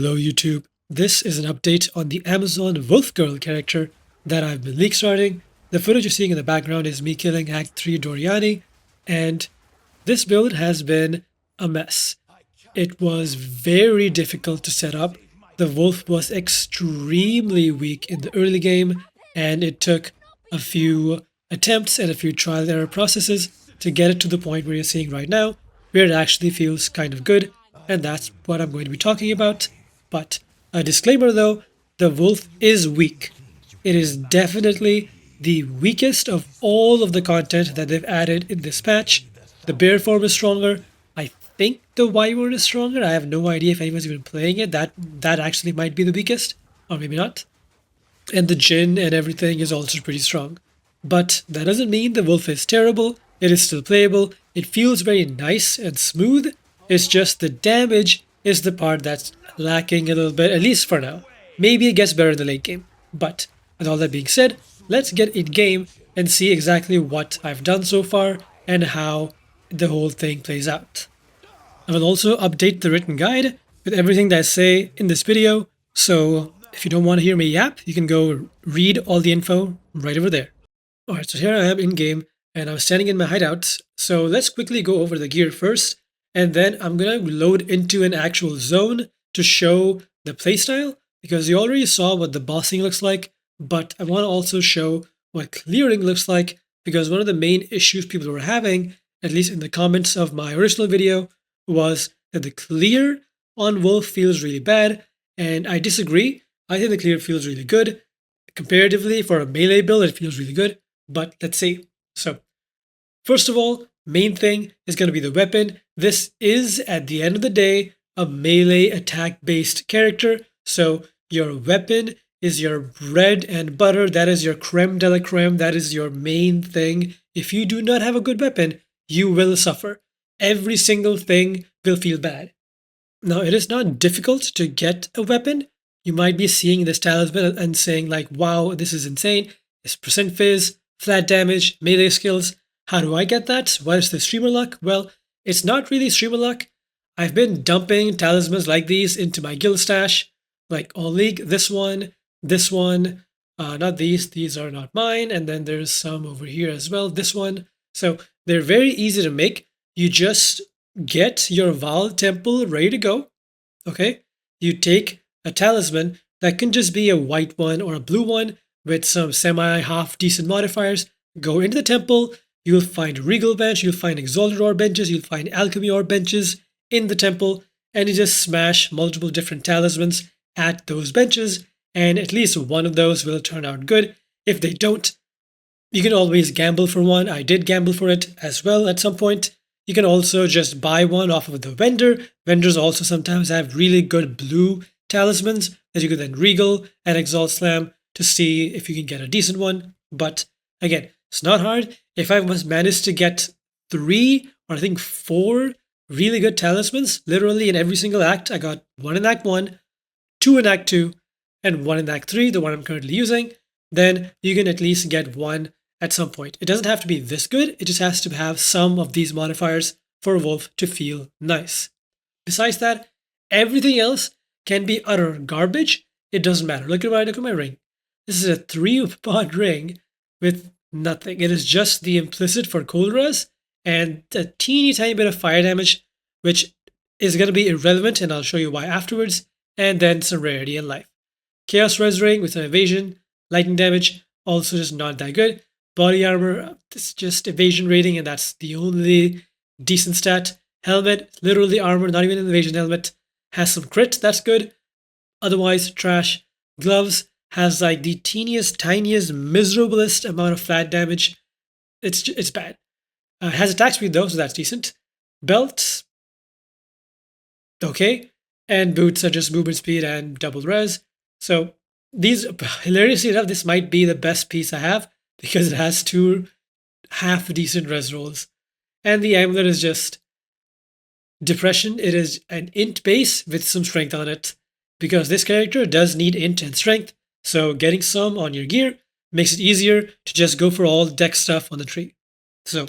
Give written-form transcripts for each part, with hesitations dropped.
Hello YouTube, this is an update on the Amazon Wolf Girl character that I've been leak starting. The footage you're seeing in the background is me killing Act 3 Doryani, and this build has been a mess. It was very difficult to set up. The wolf was extremely weak in the early game, and it took a few attempts and a few trial and error processes to get it to the point where you're seeing right now, where it actually feels kind of good, and that's what I'm going to be talking about. But a disclaimer though, the wolf is weak. It is definitely the weakest of all of the content that they've added in this patch. The bear form is stronger. I think the wyvern is stronger. I have no idea if anyone's even playing it. That actually might be the weakest, or maybe not. And the Jinn and everything is also pretty strong. But that doesn't mean the wolf is terrible. It is still playable. It feels very nice and smooth. It's just the damage is the part that's lacking a little bit, at least for now. Maybe it gets better in the late game. But with all that being said, let's get in game and see exactly what I've done so far and how the whole thing plays out. I will also update the written guide with everything that I say in this video, so if you don't want to hear me yap, you can go read all the info right over there. Alright, so here I am in game, and I'm standing in my hideout, so let's quickly go over the gear first, and then I'm gonna load into an actual zone to show the playstyle, because you already saw what the bossing looks like, but I want to also show what clearing looks like, because one of the main issues people were having, at least in the comments of my original video, was that the clear on Wolf feels really bad, and I disagree. I think the clear feels really good. Comparatively, for a melee build, it feels really good, but let's see. So, first of all, main thing is going to be the weapon. This is, at the end of the day, a melee attack-based character, so your weapon is your bread and butter. That is your creme de la creme. That is your main thing. If you do not have a good weapon, you will suffer. Every single thing will feel bad. Now, it is not difficult to get a weapon. You might be seeing this talisman and saying like, wow, this is insane. It's percent fizz, flat damage, melee skills. How do I get that? What is the streamer luck? Well, it's not really streamer luck. I've been dumping talismans like these into my guild stash, like All League, this one, not these are not mine, and then there's some over here as well, this one. So they're very easy to make. You just get your Vaal temple ready to go, okay? You take a talisman that can just be a white one or a blue one with some semi-half decent modifiers. Go into the temple, you'll find Regal bench, you'll find Exalted Ore benches, you'll find Alchemy Ore benches in the temple, and you just smash multiple different talismans at those benches, and at least one of those will turn out good. If they don't, you can always gamble for one. I did gamble for it as well at some point. You can also just buy one off of the vendor. Vendors also sometimes have really good blue talismans that you can then regal and exalt slam to see if you can get a decent one. But again, it's not hard. If I must manage to get 3 or I think 4 really good talismans, literally in every single act, I got 1 in Act 1, 2 in Act 2, and 1 in Act 3, the one I'm currently using, then you can at least get 1 at some point. It doesn't have to be this good, it just has to have some of these modifiers for a wolf to feel nice. Besides that, everything else can be utter garbage. It doesn't matter. Look at my ring. This is a 3-pod ring with nothing. It is just the implicit for cold res and a teeny tiny bit of fire damage, which is going to be irrelevant, and I'll show you why afterwards, and then some rarity in life. Chaos res ring with some evasion, lightning damage, also just not that good. Body armor, it's just evasion rating, and that's the only decent stat. Helmet, literally armor, not even an evasion helmet. Has some crit, that's good. Otherwise, trash. Gloves has like the teeniest, tiniest, miserablest amount of flat damage. It's bad. Has attack speed though, so that's decent. Belt, okay. And boots are just movement speed and double res. So these, hilariously enough, this might be the best piece I have because it has 2 half-decent res rolls. And the amulet is just depression. It is an int base with some strength on it because this character does need int and strength. So getting some on your gear makes it easier to just go for all deck stuff on the tree. So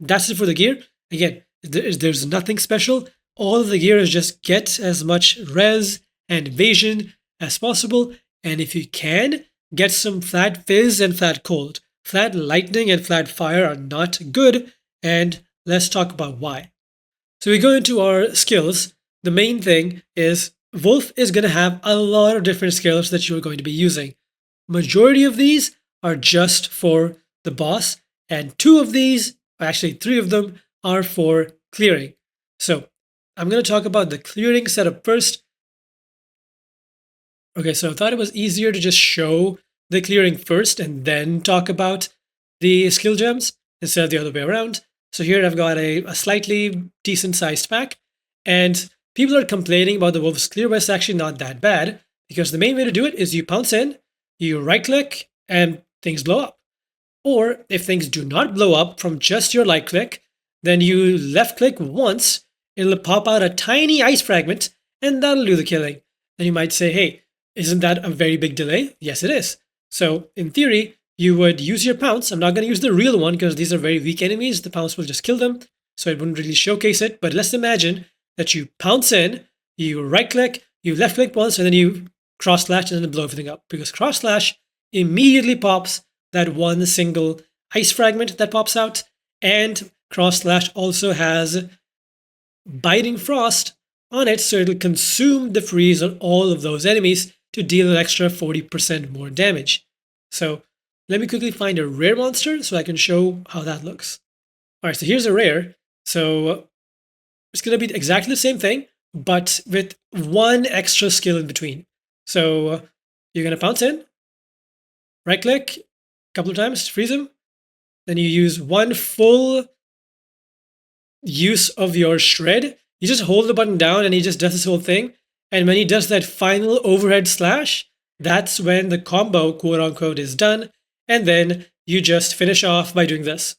that's it for the gear. Again, there's nothing special. All of the gear is just get as much res and evasion as possible. And if you can, get some flat fizz and flat cold. Flat lightning and flat fire are not good, and let's talk about why. So we go into our skills. The main thing is Wolf is going to have a lot of different skills that you're going to be using. Majority of these are just for the boss, and two of these, actually three of them, are for clearing. So I'm going to talk about the clearing setup first. Okay, so I thought it was easier to just show the clearing first and then talk about the skill gems instead of the other way around. So here I've got a slightly decent sized pack, and people are complaining about the Wolf's Clear, but it's actually not that bad because the main way to do it is you pounce in, you right click, and things blow up. Or if things do not blow up from just your right click, then you left click once, it'll pop out a tiny ice fragment, and that'll do the killing. And you might say, hey, isn't that a very big delay? Yes, it is. So in theory, you would use your pounce. I'm not going to use the real one because these are very weak enemies. The pounce will just kill them. So it wouldn't really showcase it. But let's imagine that you pounce in, you right click, you left click once, and then you cross slash and then blow everything up. Because cross slash immediately pops that one single ice fragment that pops out. And cross slash also has biting frost on it, so it'll consume the freeze on all of those enemies to deal an extra 40% more damage. So let me quickly find a rare monster so I can show how that looks. Alright, so here's a rare. So it's going to be exactly the same thing, but with one extra skill in between. So you're going to pounce in, right click a couple of times to freeze him. Then you use one full use of your shred. You just hold the button down and he just does this whole thing. And when he does that final overhead slash, that's when the combo, quote unquote, is done. And then you just finish off by doing this.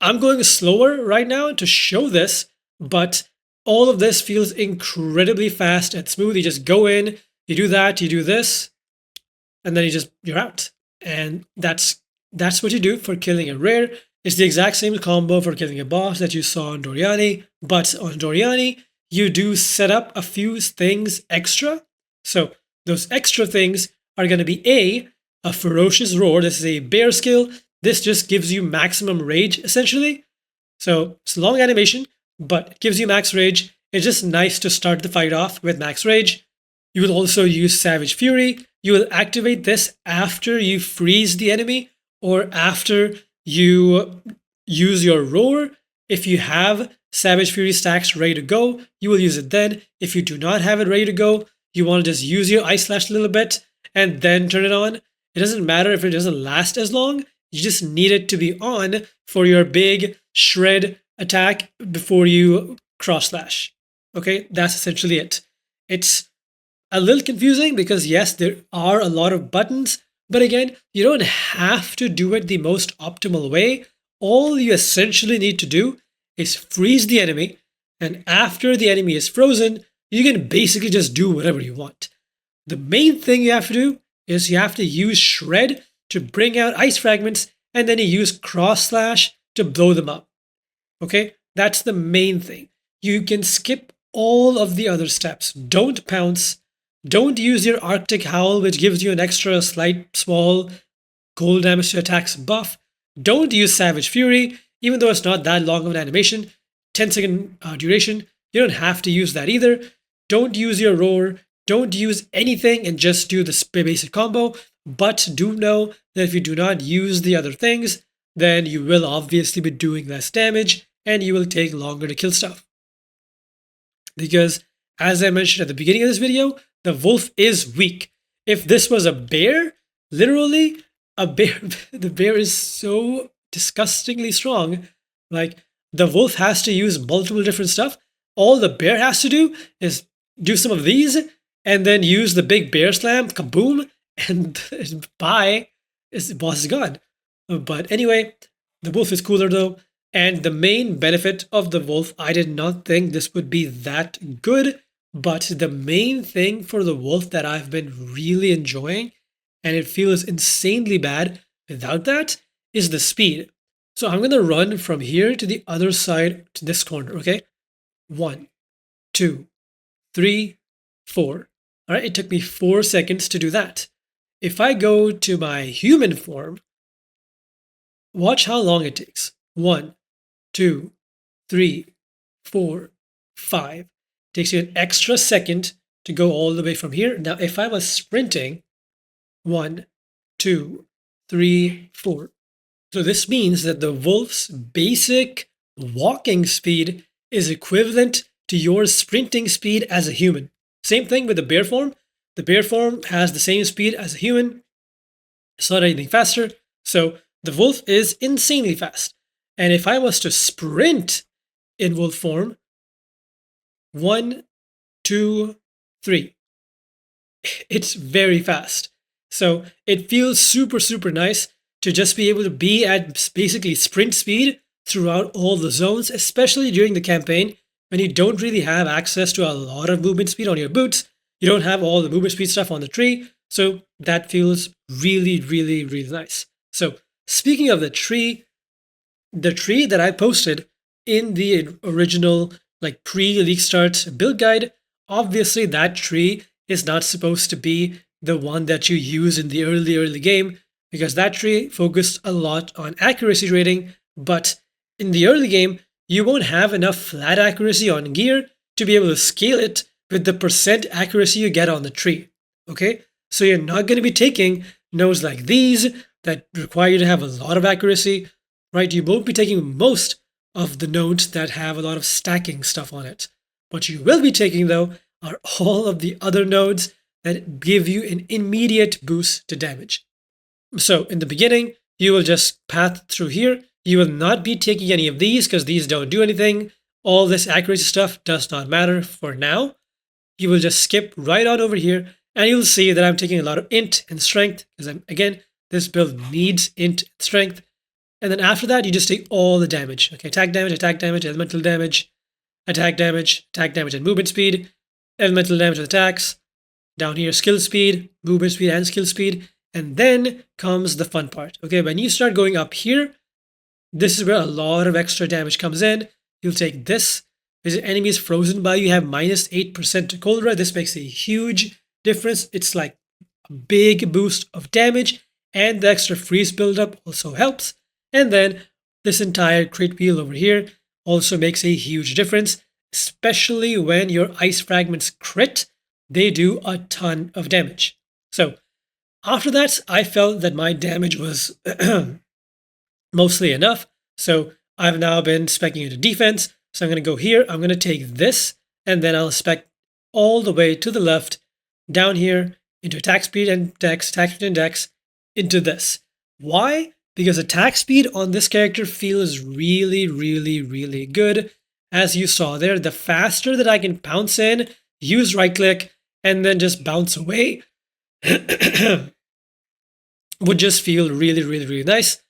I'm going slower right now to show this, but all of this feels incredibly fast and smooth. You just go in, you do that, you do this, and then you're out. And that's what you do for killing a rare. It's the exact same combo for killing a boss that you saw on Doryani, but on Doryani, you do set up a few things extra. So those extra things are going to be a ferocious roar. This is a bear skill. This just gives you maximum rage, essentially. So it's a long animation, but it gives you max rage. It's just nice to start the fight off with max rage. You will also use Savage Fury. You will activate this after you freeze the enemy or after you use your roar. If you have Savage Fury stacks ready to go, you will use it then. If you do not have it ready to go, you want to just use your Ice Slash a little bit and then turn it on. It doesn't matter if it doesn't last as long. You just need it to be on for your big shred attack before you cross slash. Okay, that's essentially it. It's a little confusing because yes, there are a lot of buttons, but again, you don't have to do it the most optimal way. All you essentially need to do is freeze the enemy, and after the enemy is frozen, you can basically just do whatever you want. The main thing you have to do is you have to use Shred to bring out ice fragments, and then you use Cross Slash to blow them up. Okay, that's the main thing. You can skip all of the other steps. Don't pounce. Don't use your Arctic Howl, which gives you an extra slight, small cold damage to attacks buff. Don't use Savage Fury, even though it's not that long of an animation, 10-second duration. You don't have to use that either. Don't use your Roar. Don't use anything and just do the basic combo. But do know that if you do not use the other things, then you will obviously be doing less damage and you will take longer to kill stuff. Because, as I mentioned at the beginning of this video, the wolf is weak. If this was a bear, literally, the bear is so disgustingly strong. Like, the wolf has to use multiple different stuff. All the bear has to do is do some of these and then use the big bear slam, kaboom, and bye, the boss is gone. But anyway, the wolf is cooler though. And the main benefit of the wolf, I did not think this would be that good, but the main thing for the wolf that I've been really enjoying, and it feels insanely bad without that, is the speed. So I'm going to run from here to the other side to this corner, okay? 1, 2, 3, 4. All right, it took me 4 seconds to do that. If I go to my human form, watch how long it takes. 1, 2, 3, 4, 5. Takes you an extra second to go all the way from here. Now, if I was sprinting, 1, 2, 3, 4. So this means that the wolf's basic walking speed is equivalent to your sprinting speed as a human. Same thing with the bear form. The bear form has the same speed as a human. It's not anything faster. So the wolf is insanely fast. And if I was to sprint in wolf form, 1, 2, 3. It's very fast. So it feels super, super nice to just be able to be at basically sprint speed throughout all the zones, especially during the campaign when you don't really have access to a lot of movement speed on your boots. You don't have all the movement speed stuff on the tree. So that feels really, really, really nice. So speaking of the tree that I posted in the original like pre-league start build guide, obviously that tree is not supposed to be the one that you use in the early game because that tree focused a lot on accuracy rating, but in the early game, you won't have enough flat accuracy on gear to be able to scale it with the percent accuracy you get on the tree. Okay? So you're not going to be taking nodes like these that require you to have a lot of accuracy, right? You won't be taking most of the nodes that have a lot of stacking stuff on it. What you will be taking, though, are all of the other nodes that give you an immediate boost to damage. So in the beginning, you will just path through here. You will not be taking any of these because these don't do anything. All this accuracy stuff does not matter for now. You will just skip right on over here and you'll see that I'm taking a lot of int and strength because again, this build needs int and strength. And then after that, you just take all the damage. Okay, attack damage, elemental damage, attack damage, and movement speed, elemental damage with attacks. Down here, skill speed, movement speed, and skill speed. And then comes the fun part. Okay, when you start going up here, this is where a lot of extra damage comes in. You'll take this. If the enemy is frozen by you have minus 8% to cold red. This makes a huge difference. It's like a big boost of damage, and the extra freeze buildup also helps. And then this entire crit wheel over here also makes a huge difference, especially when your ice fragments crit. They do a ton of damage. So after that, I felt that my damage was mostly enough. So I've now been speccing into defense. So I'm going to go here. I'm going to take this, and then I'll spec all the way to the left, down here, into attack speed and dex, attack speed and dex, into this. Why? Because attack speed on this character feels really, really, really good. As you saw there, the faster that I can pounce in, use right click, and then just bounce away would just feel really, really, really nice.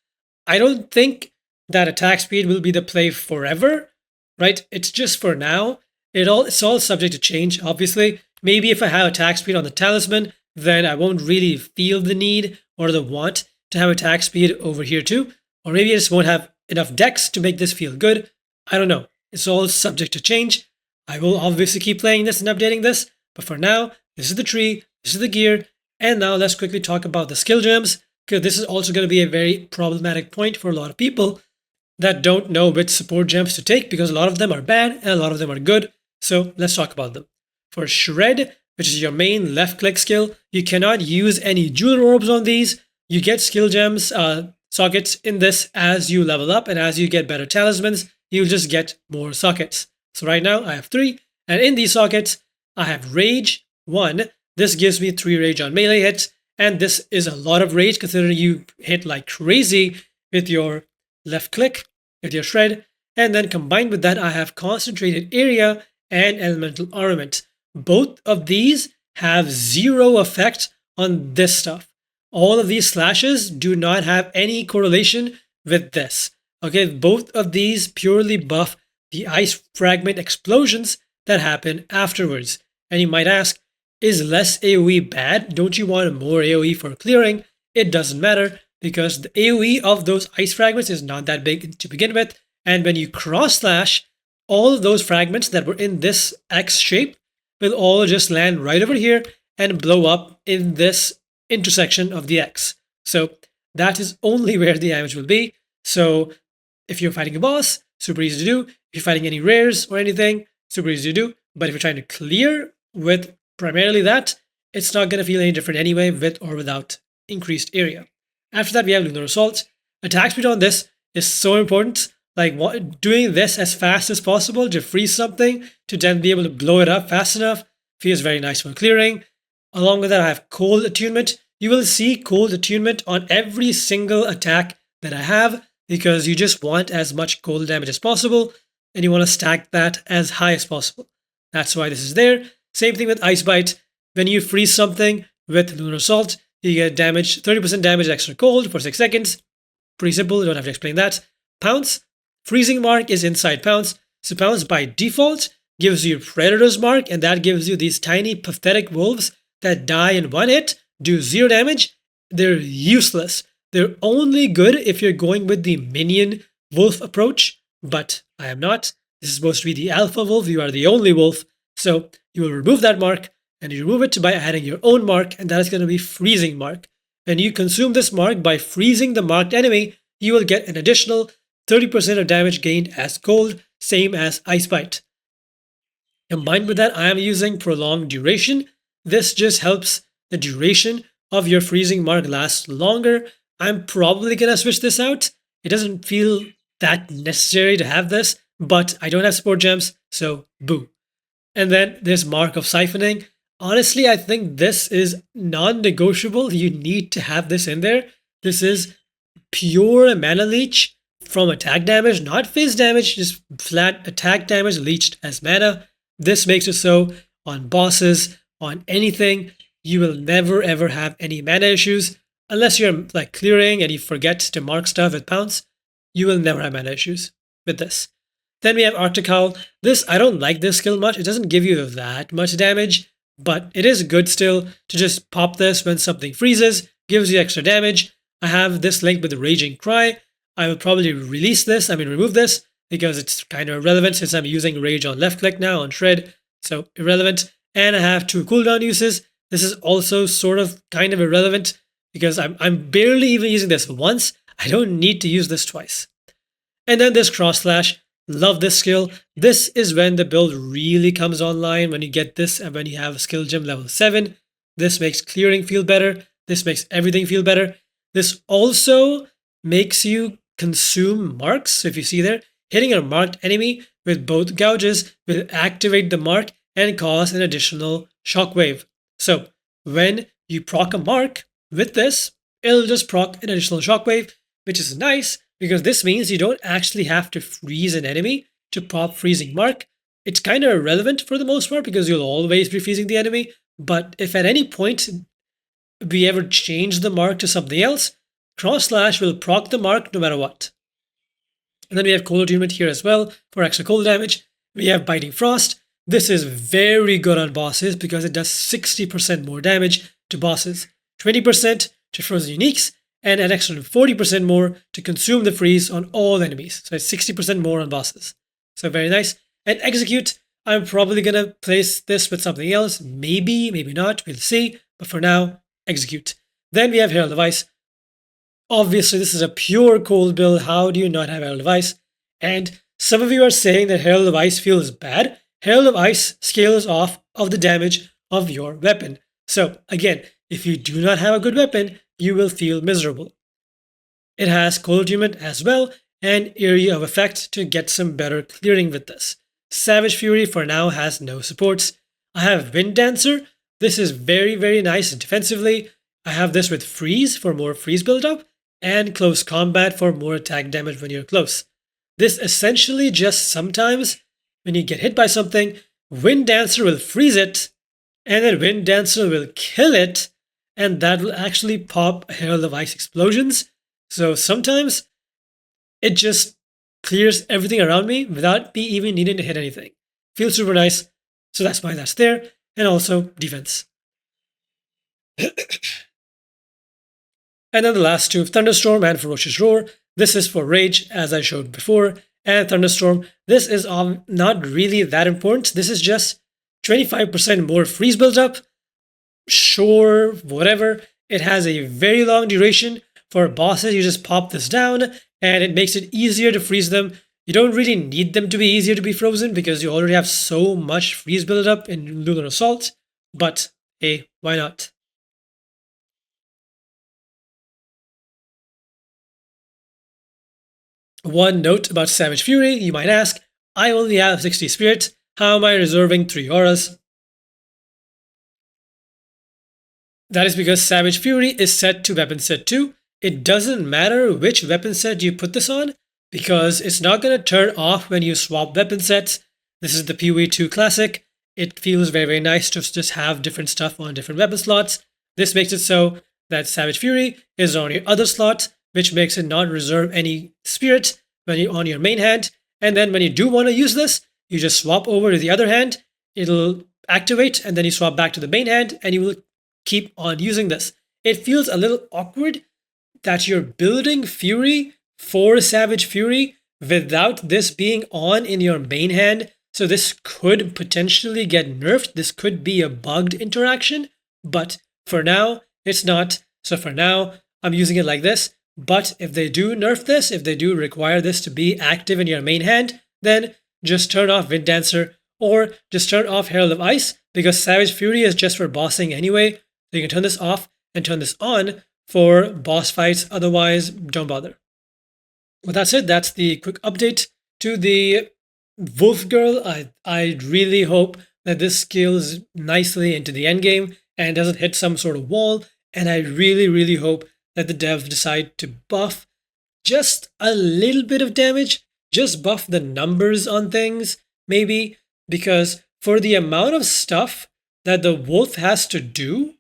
I don't think that attack speed will be the play forever, right? It's just for now. It's all subject to change, obviously. Maybe if I have attack speed on the talisman, then I won't really feel the need or the want to have attack speed over here too. Or maybe I just won't have enough dex to make this feel good. I don't know. It's all subject to change. I will obviously keep playing this and updating this, but for now, this is the tree, this is the gear, and now let's quickly talk about the skill gems, because this is also going to be a very problematic point for a lot of people that don't know which support gems to take, because a lot of them are bad and a lot of them are good. So let's talk about them. For Shred, which is your main left click skill, you cannot use any jewel orbs on these. You get skill gems sockets in this as you level up, and as you get better talismans, you'll just get more sockets. So right now I have 3, and in these sockets, I have Rage 1. This gives me 3 Rage on melee hits, and this is a lot of Rage considering you hit like crazy with your left click, with your Shred, and then combined with that, I have Concentrated Area and Elemental Armament. Both of these have 0 effect on this stuff. All of these slashes do not have any correlation with this. Okay, both of these purely buff the ice fragment explosions that happen afterwards. And you might ask, is less AoE bad? Don't you want more AoE for clearing? It doesn't matter because the AoE of those ice fragments is not that big to begin with. And when you cross slash, all of those fragments that were in this X shape will all just land right over here and blow up in this intersection of the X. So that is only where the damage will be. So if you're fighting a boss, super easy to do. If you're fighting any rares or anything, super easy to do. But if you're trying to clear with primarily that, it's not going to feel any different anyway, with or without increased area. After that, we have Lunar Assault. Attack speed on this is so important. Like doing this as fast as possible to freeze something, to then be able to blow it up fast enough, feels very nice for clearing. Along with that, I have Cold Attunement. You will see Cold Attunement on every single attack that I have, because you just want as much cold damage as possible, and you want to stack that as high as possible. That's why this is there. Same thing with Ice Bite. When you freeze something with Lunar Assault, you get damage, 30% damage extra cold for 6 seconds. Pretty simple, you don't have to explain that. Pounce. Freezing mark is inside Pounce. So Pounce by default gives you Predator's Mark, and that gives you these tiny pathetic wolves that die in one hit, do 0 damage. They're useless. They're only good if you're going with the minion wolf approach, but I am not. This is supposed to be the alpha wolf. You are the only wolf. So you will remove that mark, and you remove it by adding your own mark, and that is going to be Freezing Mark. When you consume this mark by freezing the marked enemy, you will get an additional 30% of damage gained as cold, same as Ice Bite. Combined with that, I am using Prolonged Duration. This just helps the duration of your freezing mark last longer. I'm probably going to switch this out. It doesn't feel that necessary to have this, but I don't have support gems, so boo. And then there's Mark of Siphoning. Honestly, I think this is non-negotiable. You need to have this in there. This is pure mana leech from attack damage, not phase damage, just flat attack damage leached as mana. This makes it so on bosses, on anything, you will never ever have any mana issues. Unless you're like clearing and you forget to mark stuff with Pounce, you will never have mana issues with this. Then we have Arctic Howl. This, I don't like this skill much. It doesn't give you that much damage, but it is good still to just pop this when something freezes, gives you extra damage. I have this linked with the Raging Cry. I will probably remove this, because it's kind of irrelevant since I'm using Rage on left click now on Shred, so irrelevant. And I have 2 cooldown uses. This is also sort of kind of irrelevant because I'm barely even using this once. I don't need to use this twice. And then this Cross Slash. Love this skill. This is when the build really comes online, when you get this and when you have skill gem level 7. This makes clearing feel better. This makes everything feel better. This also makes you consume marks. So if you see there, hitting a marked enemy with both gouges will activate the mark and cause an additional shockwave. So when you proc a mark with this, it'll just proc an additional shockwave, which is nice because this means you don't actually have to freeze an enemy to pop freezing mark. It's kind of irrelevant for the most part because you'll always be freezing the enemy. But if at any point we ever change the mark to something else, Cross Slash will proc the mark no matter what. And then we have Cold Attunement here as well for extra cold damage. We have Biting Frost. This is very good on bosses because it does 60% more damage to bosses, 20% to frozen uniques, and an extra 40% more to consume the freeze on all enemies. So it's 60% more on bosses. So very nice. And Execute, I'm probably going to place this with something else. Maybe, maybe not. We'll see. But for now, Execute. Then we have Herald of Ice. Obviously, this is a pure cold build. How do you not have Herald of Ice? And some of you are saying that Herald of Ice feels bad. Herald of Ice scales off of the damage of your weapon. So again, if you do not have a good weapon, you will feel miserable. It has Cold Attunement as well and Area of Effect to get some better clearing with this. Savage Fury for now has no supports. I have Wind Dancer. This is very, very nice defensively. I have this with Freeze for more freeze buildup and Close Combat for more attack damage when you're close. This essentially just sometimes when you get hit by something, Wind Dancer will freeze it, and then Wind Dancer will kill it, and that will actually pop Herald of Ice explosions. So sometimes it just clears everything around me without me even needing to hit anything. Feels super nice, so that's why that's there, and also defense. And then the last two, Thunderstorm and Ferocious Roar. This is for Rage, as I showed before, and Thunderstorm. This is not really that important. This is just 25% more freeze buildup. Sure, whatever. It has a very long duration. For bosses, you just pop this down and it makes it easier to freeze them. You don't really need them to be easier to be frozen because you already have so much freeze buildup in Lunar Assault, but hey, why not? One note about Savage Fury, you might ask, I only have 60 spirit, how am I reserving 3 auras? That is because Savage Fury is set to weapon set 2. It doesn't matter which weapon set you put this on, because it's not going to turn off when you swap weapon sets. This is the POE 2 classic. It feels very, very nice to just have different stuff on different weapon slots. This makes it so that Savage Fury is on your other slot, which makes it not reserve any spirit when you're on your main hand. And then when you do want to use this, you just swap over to the other hand. It'll activate, and then you swap back to the main hand, and you will keep on using this. It feels a little awkward that you're building Fury for Savage Fury without this being on in your main hand. So this could potentially get nerfed. This could be a bugged interaction, but for now, it's not. So for now, I'm using it like this. But if they do nerf this, if they do require this to be active in your main hand, then just turn off Wind Dancer or just turn off Herald of Ice, because Savage Fury is just for bossing anyway. So you can turn this off and turn this on for boss fights. Otherwise, don't bother. Well, that's it. That's the quick update to the Wolf Girl. I really hope that this scales nicely into the end game and doesn't hit some sort of wall. And I really, really hope that the devs decide to buff just a little bit of damage, just buff the numbers on things, maybe, because for the amount of stuff that the wolf has to do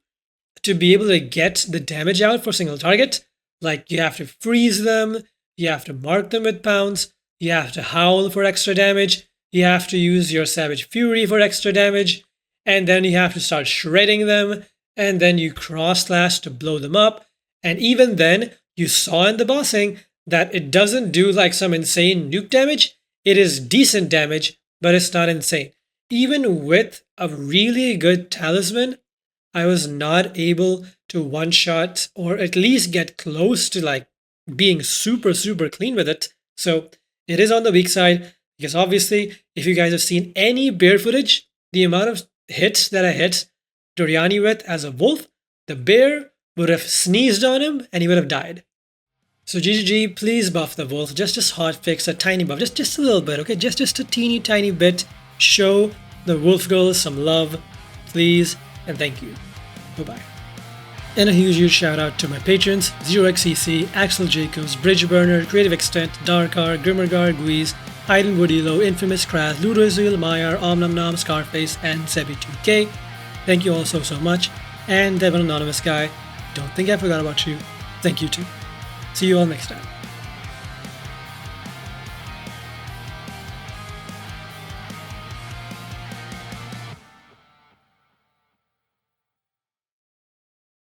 to be able to get the damage out for single target, like you have to freeze them, you have to mark them with pounds, you have to howl for extra damage, you have to use your Savage Fury for extra damage, and then you have to start shredding them, and then you cross slash to blow them up. And even then, you saw in the bossing that it doesn't do like some insane nuke damage. It is decent damage, but it's not insane. Even with a really good talisman, I was not able to one-shot or at least get close to like being super, super clean with it. So it is on the weak side, because obviously, if you guys have seen any bear footage, the amount of hits that I hit Doryani with as a wolf, the bear would have sneezed on him and he would have died. So GGG, please buff the wolf. Just hotfix a tiny buff, just a little bit, okay? Just a teeny tiny bit. Show the wolf girl some love, please, and thank you. Bye-bye. And a huge shout out to my patrons: ZeroXCC, Axel Jacobs, Bridgeburner, Creative Extent, Darkar, Grimmergar, Guiz, Hayden Woodilo, Infamous Kraz, Ludoizil, Mayar, Omnamnam, Scarface, and Sebi2K. Thank you all so much. And Devon Anonymous Guy, don't think I forgot about you. Thank you too. See you all next time.